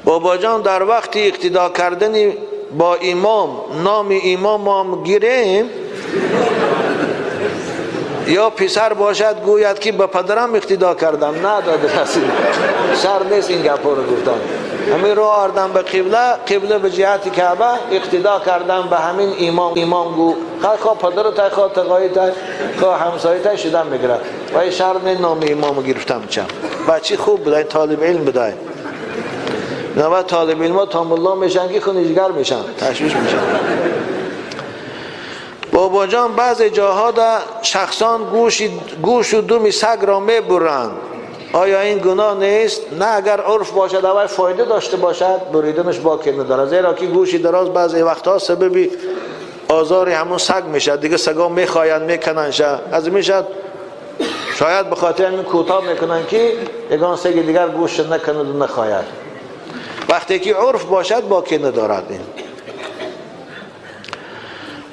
بابا جان در وقت اقتدا کردن با امام نام امام هم گیریم یا پسر باشد گوید که به پدرم اقتدا کردم، نه داده رسید، شر نیست این گپ رو گفتن. همین رو آردم به قبله به جهت کعبه اقتدا کردم به همین امام گو خواه پدر تای خواه تقایی تای خواه همسایی تای شدم میگرد و این شر نه نام امام گرفتم چم. بچه خوب بودن، طالب علم بودن، نه طالب علم ها تام الله میشن که خونیجگر میشن، تشویش میشن. بابا جان بعضی جاها دا شخصان گوش و دم سگ را میبرند، آیا این گناه نیست؟ نه، اگر عرف باشد و فایده داشته باشد بریدنش باکی نداره، زیرا که گوشی دراز بعضی وقتها سبب آزار همون سگ میشه، دیگه سگا میخواین میکننش، از میشد شاید به خاطر همین کوتاه میکنن که یگان سگ دیگر گوش نکند و نخواید. وقتی که عرف باشد باکی ندارد. این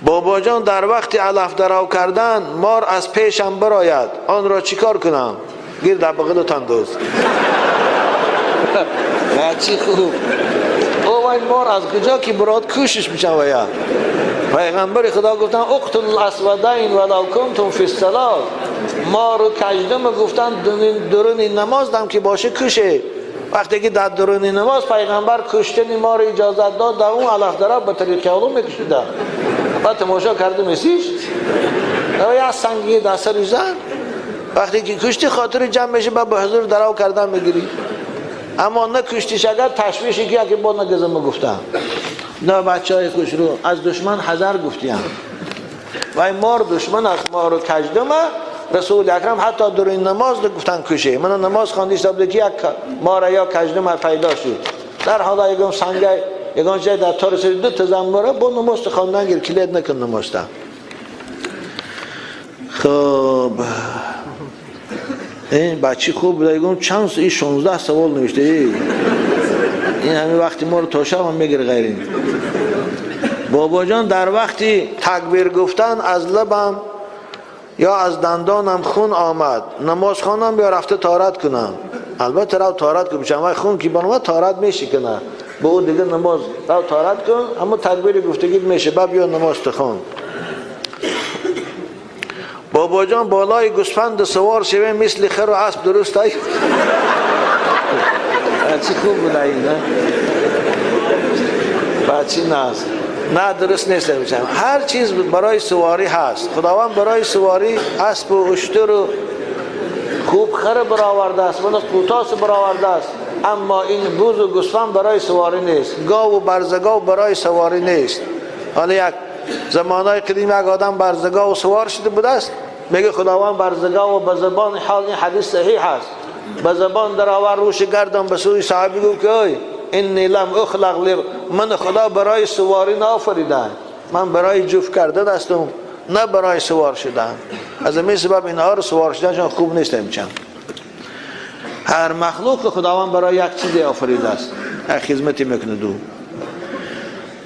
بابا جان در وقت علف درو کردن مار از پیشم براید، آن را چیکار کنم؟ گیر در بغلتان دوست. چی خوب. او این مار از کجا که برات کوشش میشن ویا. پیغمبر خدا گفتن اقتل الاسودین ولو کنتم فی الصلاه. مار و کژدم گفتن درون نماز دم که باشه کشه. وقتی که در درون نماز پیغمبر کشتن مار اجازت داد، در اون علف درو به طریق علوم میکشیده. بعد تماشا کرده میسیش یا یه سنگی دست رو زن، وقتی که کشتی خاطر جمع میشه به حضور درو کردن میگیری، اما نه کشتیش اگر تشویشی که با نگزم گفتم. نه بچه های خوش رو از دشمن حذر گفتیم و این مار دشمن از مار و کژدمه. رسول اکرم حتی در این نماز گفتن کشه. من نماز خواندیش تا که یک مار یا کژدم پیدا شد، در حالا یکم سنگه یگان جای در تار سری دو تا زنباره با نماز خواندن گیر کلید نکن نماز. خب این بچه خوب بوده، یگان چند این 16 سوال نوشته. این همین وقتی ما رو تاشا هم میگیره غیرین. بابا جان در وقتی تکبیر گفتن از لبم یا از دندانم خون آمد، نماز خوانم یا رفته طهارت کنم؟ البته رو طهارت کنم، چون خون که بنواد طهارت میشه کنه، با او دیگه نماز رو طهارت کن، اما تکبیر گفتگی میشه باب یا نماز تخون. بابا جان بالای گوسفند سوار شویم مثل خر و اسب درست ای؟ چی خوب بوده این نه؟ بچی نه درست نیست میشم. هر چیز برای سواری هست. خداوند برای سواری اسب و اشتر و خوب خر برآورده است، من قوتاس برآورده است، اما این بوز و گوسفند برای سواری نیست، گاو و برزگاو برای سواری نیست. حالا یک زمانهای قدیم یک آدم برزگاو سوار شده بوده است، میگه خداوند برزگاو به زبان حال، این حدیث صحیح است، به زبان در آور روش گردم به سوی صحابی گفت که ای انی لم اخلق من خدا برای سواری نآفریدم، من برای جفت کردن هستم نه برای سوار شدن. از همین سبب اینها رو سوار شدنشان خوب نیست. میچن هر مخلوق خداوند برای یک چیزی آفریده است، یک خدمتی میکنه. دو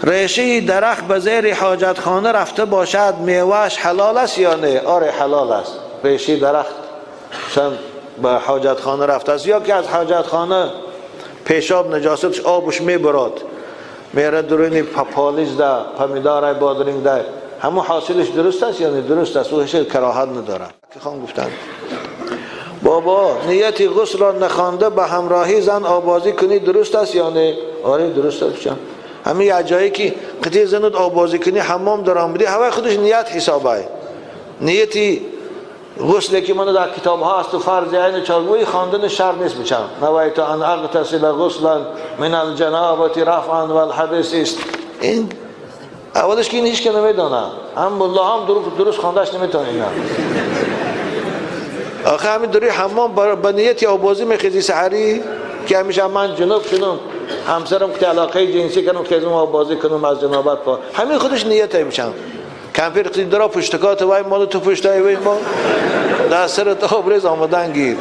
ریشه درخت به زیر حاجت خانه رفته باشد میوهش حلال است یا نه؟ آره حلال است. ریشه درخت به حاجت خانه رفته است یا که از حاجت خانه پیشاب نجاستش آبش میبرد میره درونی پالیز ده پمیدار بادرینگ ده، همون حاصلش درست است یا نه؟ درست است، اوش کراهت نداره. که خان گفتن بابا نیتی غسل را نخوانده به همراهی زن آبازی کنی درست است یا نه؟ آره درست است. همین یه جایی که قطعی زنت آبازی کنی حمام درام بدی، هوا خودش نیت حسابه. نیتی غسلی که من در کتاب ها است و فرض عین چارگوی خواندن شر نیست میچم. نوایت ان اغتسل غسلا من الجنابه رفعا والحدث است. این اولش که این هیچ که نمیدونه، هم الله هم درست خواندش نمیتونه. اینا آخه همین دوری حمام به نیتی آبازی میخیزی سحری که همیشه من جنوب شدم همسرم که علاقه جنسی کنم خیزم آبازی کنم از جنابت پا، همین خودش نیت میشم. کمپیر قدیم درا پشتکات وای مال تو پشتای وای ما در سر تو بریز آمدن گیر.